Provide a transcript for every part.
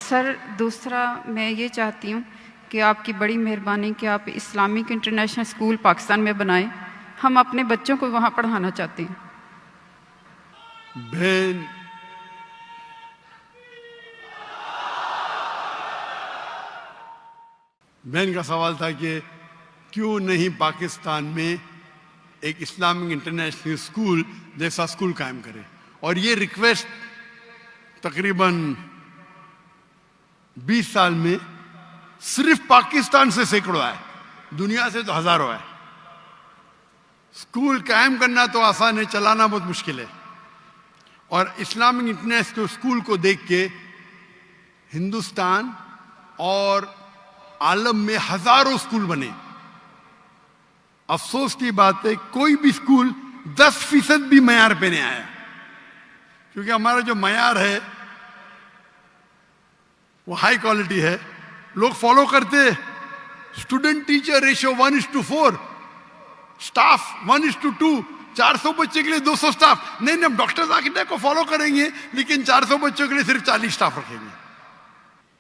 Sir, दूसरा मैं ये चाहती हूँ कि आपकी बड़ी मेहरबानी कि आप इस्लामिक इंटरनेशनल स्कूल पाकिस्तान में बनाएं। हम अपने बच्चों को वहाँ पढ़ाना चाहते हैं। बहन, बहन का सवाल था कि क्यों नहीं पाकिस्तान में एक इस्लामिक इंटरनेशनल स्कूल जैसा स्कूल कायम करे। और ये रिक्वेस्ट तकरीबन 20 साल में सिर्फ पाकिस्तान से सैकड़ों आए, दुनिया से तो हजारों आए। स्कूल कायम करना तो आसान है, चलाना बहुत मुश्किल है। और इस्लामिक इंटरनेशनल स्कूल को देख के हिंदुस्तान और आलम में हजारों स्कूल बने। अफसोस की बात है, कोई भी स्कूल 10% भी मयार पे नहीं आया, क्योंकि हमारा जो मयार है वो हाई क्वालिटी है। लोग फॉलो करते, स्टूडेंट टीचर रेशियो 1:4, स्टाफ 1:2, 400 बच्चे के लिए 200 स्टाफ। नहीं, हम डॉक्टर्स आर्किटेक्ट को फॉलो करेंगे, लेकिन 400 बच्चों के लिए सिर्फ 40 स्टाफ रखेंगे।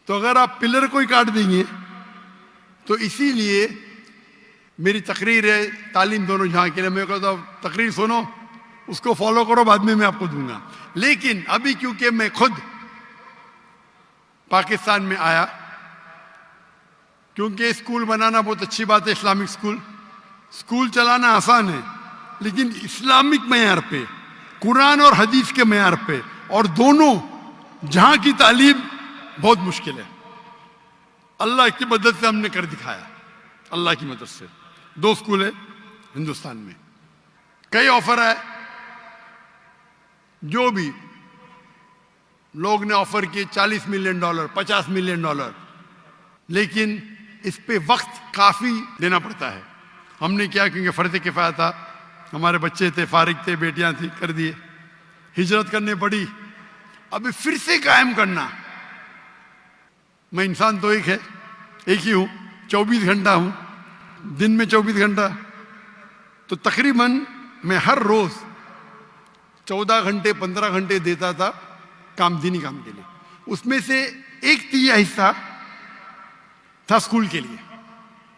तो अगर आप पिलर को ही काट देंगे, तो इसीलिए मेरी तकरीर है तालीम दोनों जहां के लिए। मैं कहता हूं तकरीर सुनो, उसको फॉलो करो, बाद में मैं आपको दूंगा। लेकिन अभी क्योंकि मैं खुद पाकिस्तान में आया, क्योंकि स्कूल बनाना बहुत अच्छी बात है, इस्लामिक स्कूल चलाना आसान है, लेकिन इस्लामिक मयार पे, कुरान और हदीस के मयार पे, और दोनों जहां की तालीम बहुत मुश्किल है। अल्लाह की मदद से हमने कर दिखाया, अल्लाह की मदद से। 2 स्कूल है हिंदुस्तान में। कई ऑफर है, जो भी लोग ने ऑफर किए, $40 मिलियन, $50 मिलियन, लेकिन इस पे वक्त काफी देना पड़ता है। हमने क्या, क्योंकि फर्ज किफाया था, हमारे बच्चे थे, फारिग थे, बेटियां थी, कर दिए। हिजरत करनी पड़ी, अभी फिर से कायम करना। मैं इंसान तो एक ही हूं, 24 घंटा हूं, दिन में 24 घंटा। तो तकरीबन मैं हर रोज 14 घंटे 15 घंटे देता था दीनी काम के लिए। उसमें से 1/3 हिस्सा था स्कूल के लिए,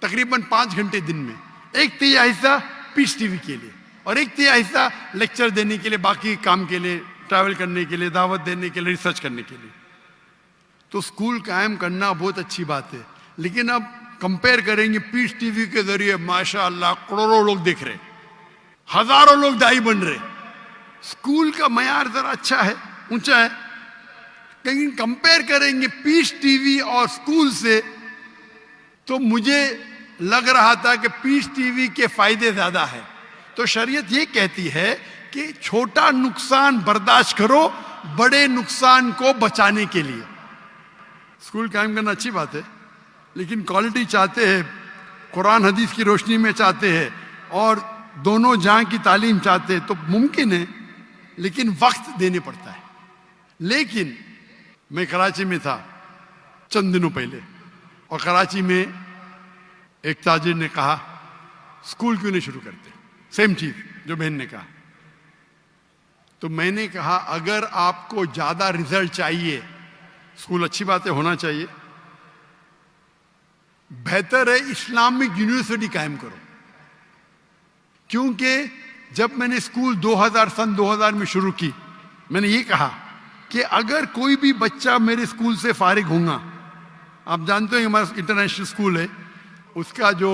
तकरीबन 5 घंटे दिन में। 1/3 हिस्सा पीस टीवी के लिए, और 1/3 हिस्सा लेक्चर देने के लिए, बाकी काम के लिए, ट्रैवल करने के लिए, दावत देने के लिए, रिसर्च करने के लिए। तो स्कूल कायम करना बहुत अच्छी बात है, लेकिन अब कंपेयर करेंगे, पीस टीवी के जरिए माशाअल्लाह करोड़ों लोग देख रहे, हजारों लोग दाई बन रहे। स्कूल का मयार जरा अच्छा है, ऊंचा है, लेकिन कंपेयर करेंगे पीस टीवी और स्कूल से, तो मुझे लग रहा था कि पीस टीवी के फायदे ज्यादा है। तो शरीयत ये कहती है कि छोटा नुकसान बर्दाश्त करो बड़े नुकसान को बचाने के लिए। स्कूल कायम करना अच्छी बात है, लेकिन क्वालिटी चाहते हैं, कुरान हदीस की रोशनी में चाहते हैं, और दोनों जहां की तालीम चाहते हैं, तो मुमकिन है, लेकिन वक्त देने पड़ता है। लेकिन मैं कराची में था चंद दिनों पहले, और कराची में एक ताजिर ने कहा स्कूल क्यों नहीं शुरू करते, सेम चीज जो बहन ने कहा। तो मैंने कहा अगर आपको ज्यादा रिजल्ट चाहिए, स्कूल अच्छी बात है, होना चाहिए, बेहतर है इस्लामिक यूनिवर्सिटी कायम करो। क्योंकि जब मैंने स्कूल सन 2000 में शुरू की, मैंने ये कहा कि अगर कोई भी बच्चा मेरे स्कूल से फारिग होगा, आप जानते हो हमारा इंटरनेशनल स्कूल है, उसका जो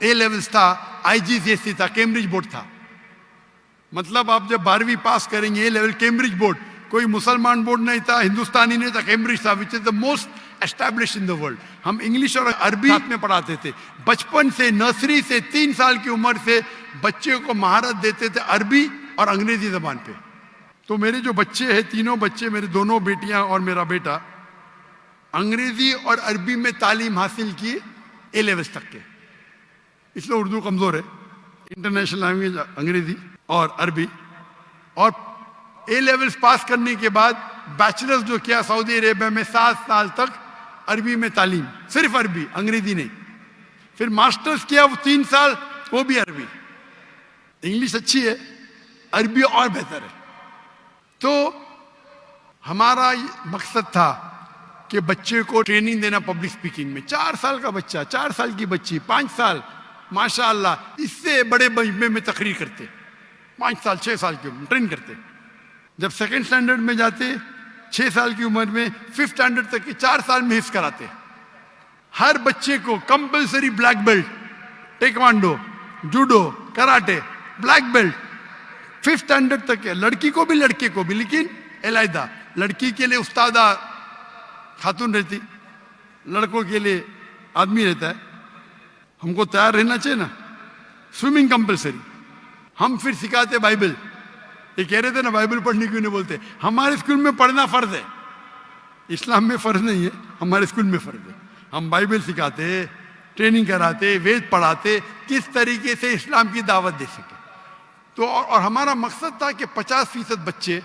A लेवल्स था IGCSE था, कैम्ब्रिज बोर्ड था। मतलब आप जब 12वीं पास करेंगे, A लेवल कैम्ब्रिज बोर्ड, कोई मुसलमान बोर्ड नहीं था, हिंदुस्तानी नहीं था, कैम्ब्रिज था, which is the most established in the world. हम इंग्लिश और अरबी में पढ़ाते थे। बचपन से, नर्सरी से, 3 साल की उम्र से बच्चे को महारत देते थे अरबी और अंग्रेजी जबान पे। तो मेरे जो बच्चे हैं, तीनों बच्चे, मेरे दोनों बेटियां और मेरा बेटा, अंग्रेजी और अरबी में तालीम हासिल की A लेवल्स तक के। इसलिए उर्दू कमजोर है, इंटरनेशनल लैंग्वेज अंग्रेजी और अरबी। और A लेवल्स पास करने के बाद बैचलर्स जो किया सऊदी अरेबिया में, 7 साल तक अरबी में तालीम, सिर्फ अरबी, अंग्रेजी नहीं। फिर मास्टर्स किया वो 3 साल, वो भी अरबी। इंग्लिश अच्छी है, अरबी और बेहतर है। तो हमारा मकसद था कि बच्चे को ट्रेनिंग देना पब्लिक स्पीकिंग में। 4 साल का बच्चा, 4 साल की बच्ची, 5 साल, माशाअल्लाह, इससे बड़े मजमे में तकरीर करते, 5 साल 6 साल की उम्र ट्रेन करते। जब सेकंड स्टैंडर्ड में जाते 6 साल की उम्र में, 5th स्टैंडर्ड तक के 4 साल में हिफ्ज कराते। हर बच्चे को compulsory black belt, taekwondo, judo, karate, black belt 5th standard तक है। लड़की को भी लड़के को भी, लेकिन अलहदा। लड़की के लिए उस्तादा खातून रहती, लड़कों के लिए आदमी रहता है। हमको तैयार रहना चाहिए ना। Swimming compulsory. हम फिर सिखाते बाइबल। ये कह रहे थे ना बाइबल पढ़ने क्यों नहीं बोलते। हमारे स्कूल में पढ़ना फर्ज है, इस्लाम में फर्ज नहीं है, हमारे स्कूल में फर्ज है। हम बाइबल सिखाते, ट्रेनिंग कराते, वेद पढ़ाते, किस तरीके से इस्लाम की दावत दे सके। तो और हमारा मकसद था कि 50% बच्चे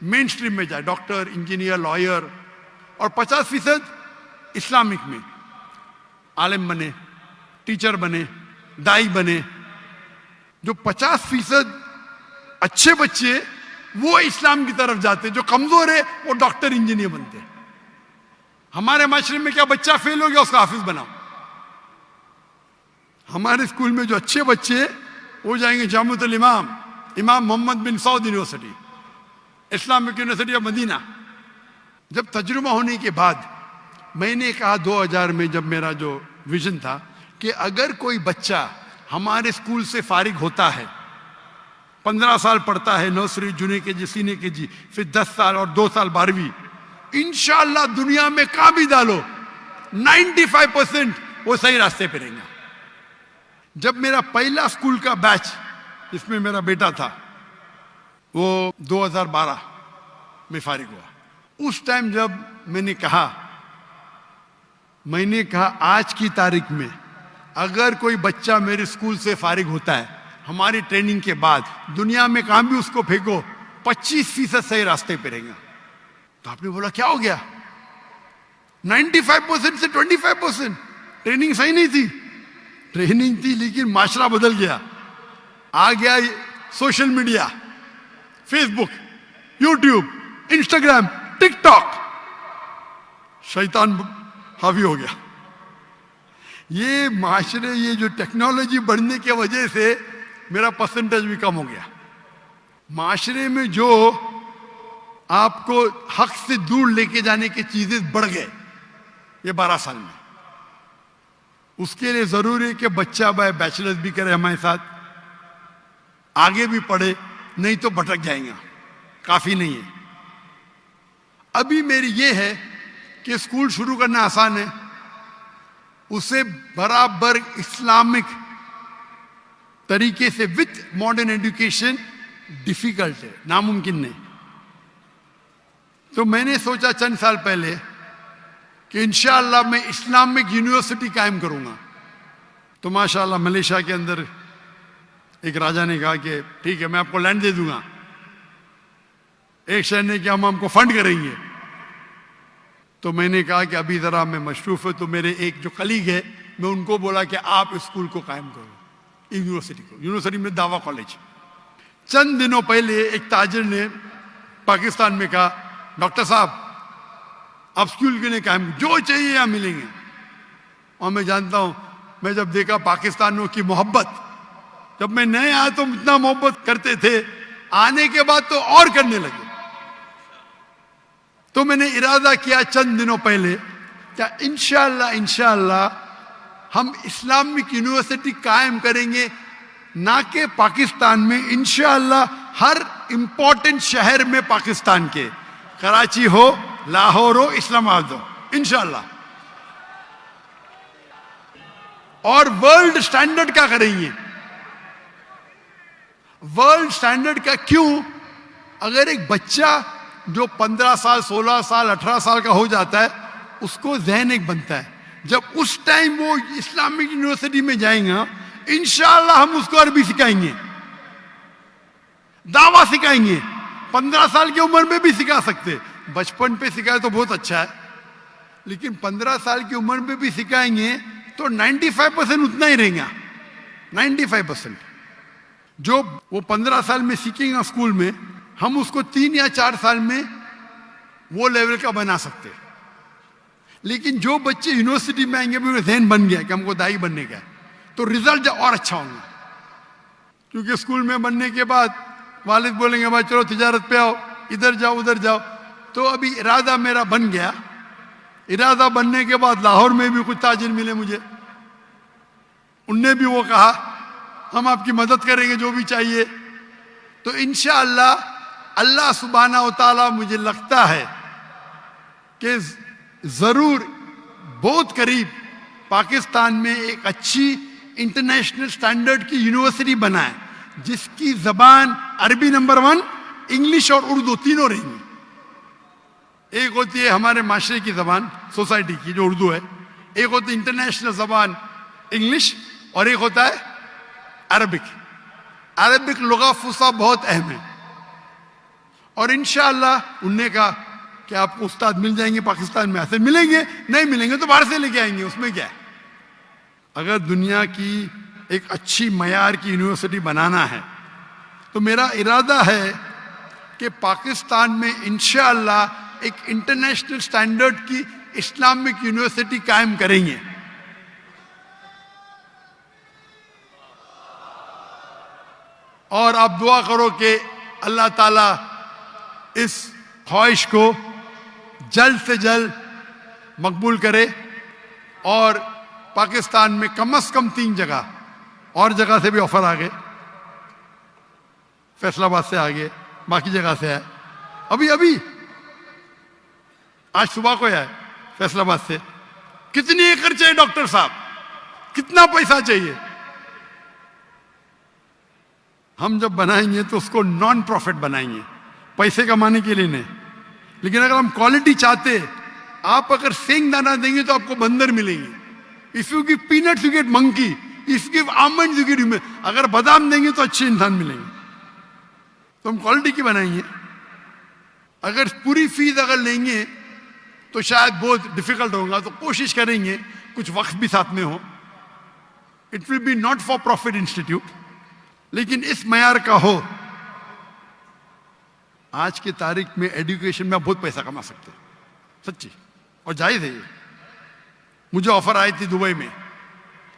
मेन स्ट्रीम में जाए, डॉक्टर, इंजीनियर, लॉयर, और 50% इस्लामिक में आलिम बने, टीचर बने, दाई बने। जो 50% अच्छे बच्चे वो इस्लाम की तरफ जाते, जो कमजोर है वो डॉक्टर, इंजीनियर बनते। हमारे माशरे में क्या बच्चा फेल हो गया उसका हाफिज बनाओ। हमारे स्कूल में जो अच्छे बच्चे वो जाएंगे जामुअतुल इमाम, Imam Muhammad bin Saud University, Islamic University of Medina. जब तजुर्बा होने के बाद मैंने कहा 2000 में, जब मेरा जो विजन था कि अगर कोई बच्चा हमारे स्कूल से फारिग होता है, 15 साल पढ़ता है, nursery, junior KG, senior KG, फिर 10 साल और 2 साल 12वीं, इंशाअल्लाह दुनिया में कहां भी डालो 95% वो सही रास्ते पे रहेंगे। जब मेरा पहला स्कूल का बैच, इसमें मेरा बेटा था, वो 2012 में फारिग हुआ। उस टाइम जब मैंने कहा आज की तारीख में अगर कोई बच्चा मेरे स्कूल से फारिग होता है हमारी ट्रेनिंग के बाद, दुनिया में कहां भी उसको फेंको 25% सही रास्ते पे रहेगा। तो आपने बोला क्या हो गया? 95% से 25%। ट्रेनिंग सही नहीं थी, ट्रेनिंग थी लेकिन माशरा बदल गया। आ गया social media, Facebook, YouTube, Instagram, TikTok, शैतान हावी हो गया। ये माशरे, ये जो टेक्नोलॉजी बढ़ने की वजह से मेरा परसेंटेज भी कम हो गया। माशरे में जो आपको हक से दूर लेके जाने की चीजें बढ़ गए ये 12 साल में। उसके लिए जरूरी है कि बच्चा बैचलर्स भी करे हमारे साथ, आगे भी पढ़े, नहीं तो भटक जाएगा, काफी नहीं है। अभी मेरी ये है कि स्कूल शुरू करना आसान है, उसे बराबर इस्लामिक तरीके से विथ मॉडर्न एजुकेशन डिफिकल्ट है, नामुमकिन नहीं। तो मैंने सोचा चंद साल पहले कि इंशाअल्लाह मैं इस्लामिक यूनिवर्सिटी कायम करूंगा। तो माशाअल्लाह मलेशिया के अंदर एक राजा ने कहा कि ठीक है मैं आपको लैंड दे दूंगा। एक शहर ने कि हम हमको फंड करेंगे। तो मैंने कहा कि अभी जरा मैं मशरूफ है, तो मेरे एक जो कलीग है मैं उनको बोला कि आप स्कूल को कायम करो, यूनिवर्सिटी को। यूनिवर्सिटी में दावा कॉलेज। चंद दिनों पहले एक ताजिर ने पाकिस्तान में कहा डॉक्टर साहब आप स्कूल के लिए कायम, जो चाहिए यहाँ मिलेंगे। और मैं जानता हूं, मैं जब देखा पाकिस्तानियों की मोहब्बत, जब मैं नए आया तो इतना मोहब्बत करते थे, आने के बाद तो और करने लगे। तो मैंने इरादा किया चंद दिनों पहले क्या इंशाअल्लाह हम इस्लामिक यूनिवर्सिटी कायम करेंगे, ना कि पाकिस्तान में, इंशाअल्लाह हर इंपॉर्टेंट शहर में पाकिस्तान के, कराची हो, लाहौर हो, इस्लामाबाद हो, इंशाअल्लाह। और वर्ल्ड स्टैंडर्ड का करेंगे। वर्ल्ड स्टैंडर्ड का क्यों? अगर एक बच्चा जो 15 साल, 16 साल, 18 साल का हो जाता है, उसको ज़हन एक बनता है। जब उस टाइम वो इस्लामिक यूनिवर्सिटी में जाएगा, इंशाअल्लाह हम उसको अरबी सिखाएंगे, दावा सिखाएंगे। 15 साल की उम्र में भी सिखा सकते, बचपन पे सिखाए तो बहुत अच्छा है, लेकिन 15 साल की उम्र में भी सिखाएंगे तो 95% उतना ही रहेगा। 95% जो वो 15 साल में सीखेगा स्कूल में, हम उसको 3 या 4 साल में वो लेवल का बना सकते। लेकिन जो बच्चे यूनिवर्सिटी में आएंगे उनका जहन बन गया कि हमको दाई बनने का है, तो रिजल्ट और अच्छा होगा। क्योंकि स्कूल में बनने के बाद वालिद बोलेंगे भाई चलो तिजारत पे आओ, इधर जाओ उधर जाओ। तो अभी इरादा मेरा बन गया। इरादा बनने के बाद लाहौर में भी कुछ ताजिर मिले मुझे, उनने भी वो कहा हम आपकी मदद करेंगे जो भी चाहिए। तो इंशाअल्लाह अल्लाह सुब्हाना व तआला मुझे लगता है कि जरूर बहुत करीब पाकिस्तान में एक अच्छी इंटरनेशनल स्टैंडर्ड की यूनिवर्सिटी बनाए, जिसकी जबान अरबी नंबर 1, इंग्लिश और उर्दू तीनों रहेंगी। एक होती है हमारे माशरे की जबान सोसाइटी की जो उर्दू है, एक होती है इंटरनेशनल जबान इंग्लिश, और एक होता है अरबिक। अरबिक लुगा फुसा बहुत अहम है। और इंशाअल्लाह उनने कहा कि आपको उस्ताद मिल जाएंगे पाकिस्तान में, ऐसे मिलेंगे, नहीं मिलेंगे तो बाहर से लेके आएंगे, उसमें क्या है। अगर दुनिया की एक अच्छी मयार की यूनिवर्सिटी बनाना है तो मेरा इरादा है कि पाकिस्तान में इंशाअल्लाह एक इंटरनेशनल स्टैंडर्ड की इस्लामिक यूनिवर्सिटी कायम करेंगे। और आप दुआ करो कि अल्लाह ताला इस ख्वाहिश को जल्द से जल्द मकबूल करे और पाकिस्तान में कम से कम 3 जगह, और जगह से भी ऑफर आ गए, फैसलाबाद से आ गए, बाकी जगह से है। अभी आज सुबह को है फैसलाबाद से। कितनी एकड़ चाहिए डॉक्टर साहब, कितना पैसा चाहिए? हम जब बनाएंगे तो उसको नॉन प्रॉफिट बनाएंगे, पैसे कमाने के लिए नहीं। लेकिन अगर हम क्वालिटी चाहते, आप अगर सेंग दाना देंगे तो आपको बंदर मिलेंगे। If you give peanuts you get monkey, if give almond you get. अगर बादाम देंगे तो अच्छे इंसान मिलेंगे। तो हम क्वालिटी की बनाएंगे। अगर पूरी फीस अगर लेंगे तो शायद बहुत डिफिकल्ट होगा, तो कोशिश करेंगे कुछ वक्त भी साथ में हो। It will be not for profit institute, लेकिन इस मयार का हो। आज की तारीख में एजुकेशन में बहुत पैसा कमा सकते हैं, सच्ची, और जायज है ये। मुझे ऑफर आई थी दुबई में,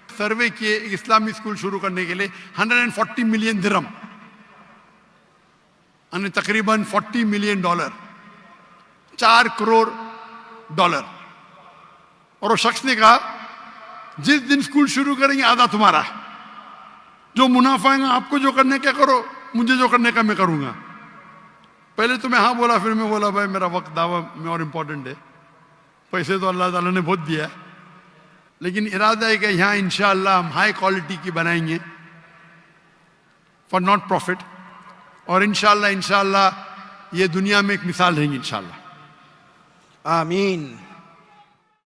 सर्वे किए एक इस्लामी स्कूल शुरू करने के लिए 140 मिलियन दिरहम, यानी तकरीबन $40 मिलियन, $4 करोड़। और वो शख्स ने कहा जिस दिन स्कूल शुरू करेंगे आधा तुम्हारा, जो मुनाफा है आपको जो करने का करो, मुझे जो करने का मैं करूंगा। पहले तो मैं हाँ बोला, फिर मैं बोला भाई मेरा वक्त दावा में और इम्पोर्टेंट है। पैसे तो अल्लाह ताला ने बहुत दिया, लेकिन इरादा है कि यहाँ इंशाअल्लाह हम हाई क्वालिटी की बनाएंगे फॉर नॉट प्रॉफिट। और इंशाअल्लाह ये दुनिया में एक मिसाल रहेंगी इंशाअल्लाह। आमीन।